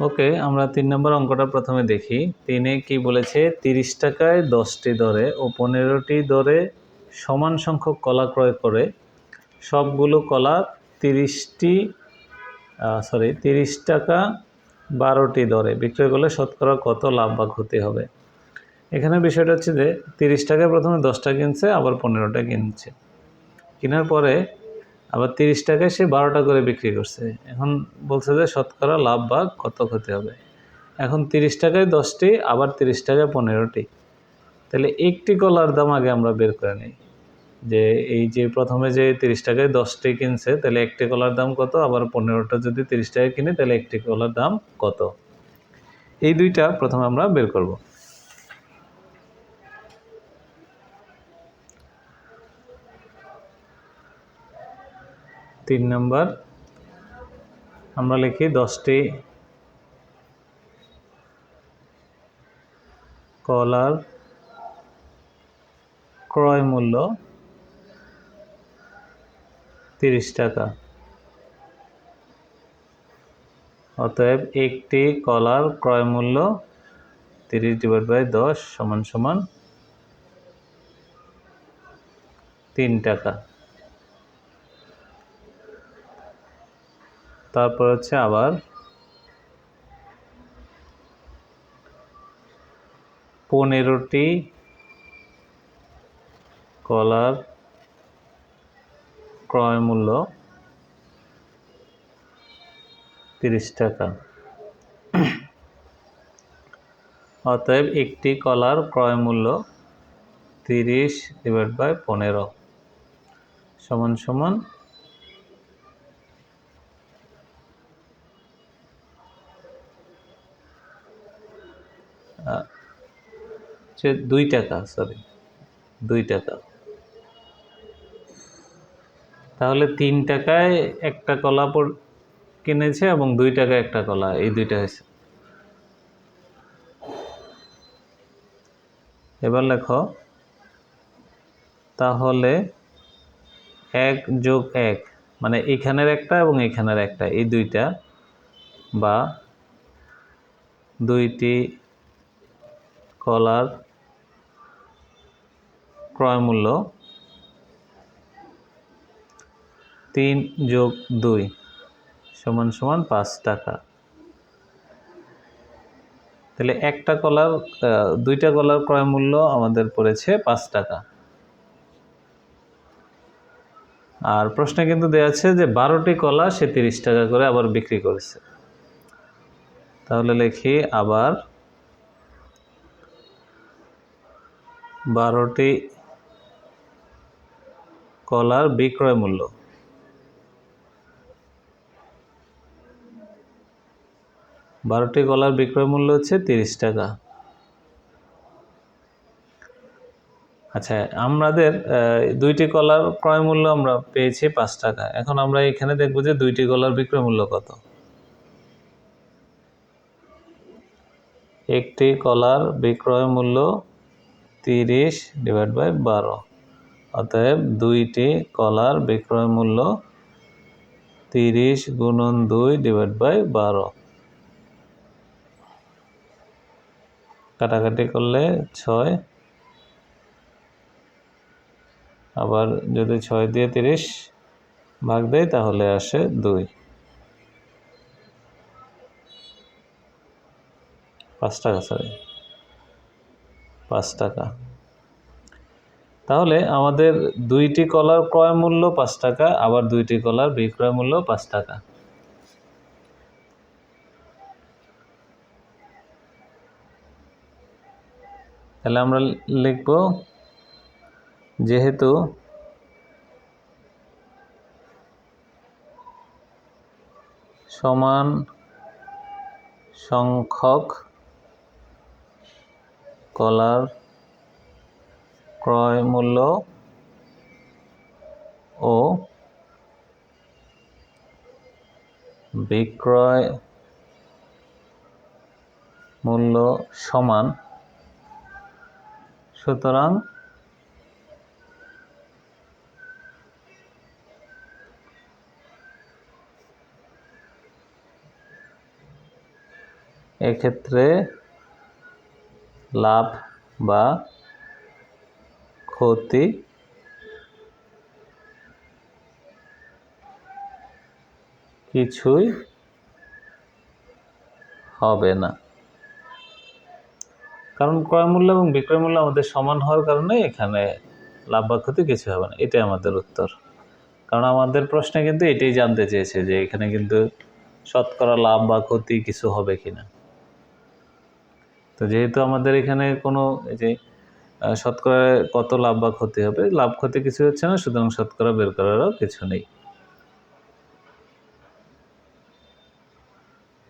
ওকে, আমরা 3 নম্বর অঙ্কটা প্রথমে দেখি। 3 এ কি বলেছে, 30 টাকায় 10টি দরে ও 15টি দরে সমান সংখ্যক কলা ক্রয় করে সবগুলো কলা 30 টাকা 12টি দরে বিক্রয় করলে শতকরা কত লাভ বা ক্ষতি হবে। এখানে বিষয়টা হচ্ছে যে 30 টাকায় প্রথমে 10টা কিনছে, আবার 15টা কিনছে, কেনার পরে আবার 30 টাকায় সে 12টা করে বিক্রি করছে। এখন বলছে যে শতকরা লাভ বা কত ক্ষতি হবে। এখন 30 টাকায় 10টি, আবার 30 টাকায় 15টি, তাহলে একটি কলার দাম আগে আমরা বের করে নিই। যে এই যে প্রথমে যে 30 টাকায় 10টি কিনছে, তাহলে একটি কলার দাম কত, আবার 15টা যদি 30 টাকায় কিনে তাহলে একটি কলার দাম কত, এই দুইটা প্রথমে আমরা বের করব। তিন নম্বর আমরা লিখি 10টি কলার ক্রয় মূল্য 30 টাকা। অতএব একটি কলার ক্রয় মূল্য 30/10 = 3 টাকা। তারপর হচ্ছে আবার 15টি কলার ক্রয় মূল্য 30 টাকা। অতএব একটি কলার ক্রয় মূল্য 30/15 = 2 টাকা। 2 টাকা। তাহলে 3 টাকায় একটা কলা কিনেছে এবং 2 টাকায় একটা কলা, এই দুইটা হয়েছে। এবার লেখো, তাহলে 1+1 মানে এখানের একটা এবং এখানের একটা, এই দুইটা, বা 2টি কলার ক্রয় মূল্য 3+2 = 5 টাকা। তাহলে একটা কলার 2টা কলার ক্রয় মূল্য আমাদের পড়েছে 5 টাকা। আর প্রশ্নে কিন্তু দেওয়া আছে যে 12টি কলা সে 30 টাকা করে আবার বিক্রি করেছে। তাহলে লিখি আবার 12টি কলার বিক্রয় মূল্য। বারোটি কলার বিক্রয় মূল্য হচ্ছে 30 টাকা। আচ্ছা, আমাদের 2টি কলার ক্রয় মূল্য আমরা পেয়েছি 5 টাকা। এখন আমরা এখানে দেখব যে 2টি কলার বিক্রয় মূল্য কত। একটি কলার বিক্রয় মূল্য 30/12। অতএব 2টি কলার বিক্রয় মূল্য 30 × 2/12। কাটাকাটি করলে 6, আবার যদি 6 দিয়ে 30 ভাগ দেয় তাহলে আসে 2। 5 টাকা, 5 টাকা। তাহলে আমাদের 2টি কলার ক্রয় মূল্য 5 টাকা, আবার 2টি কলার বিক্রয় মূল্য 5 টাকা। তাহলে আমরা লিখব, যেহেতু সমান সংখ্যক কলার ক্রয় মূল্য ও বিক্রয় মূল্য সমান, সুতরাং এক্ষেত্রে লাভ বা ক্ষতি কিছুই হবে না, কারণ ক্রয় মূল্য এবং বিক্রয় মূল্য আমাদের সমান হওয়ার কারণে এখানে লাভ বা ক্ষতি কিছু হবে না। এটাই আমাদের উত্তর। কারণ আমাদের প্রশ্নে কিন্তু এটাই জানতে চেয়েছে যে এখানে কিন্তু শতকরা লাভ বা ক্ষতি কিছু হবে কিনা। তো যেহেতু আমাদের এখানে কোনো এই যে শতকরা কত লাভ বা ক্ষতি হবে, লাভ ক্ষতি কিছু হচ্ছে না, সুতরাং শতকরা বের করারও কিছু নেই।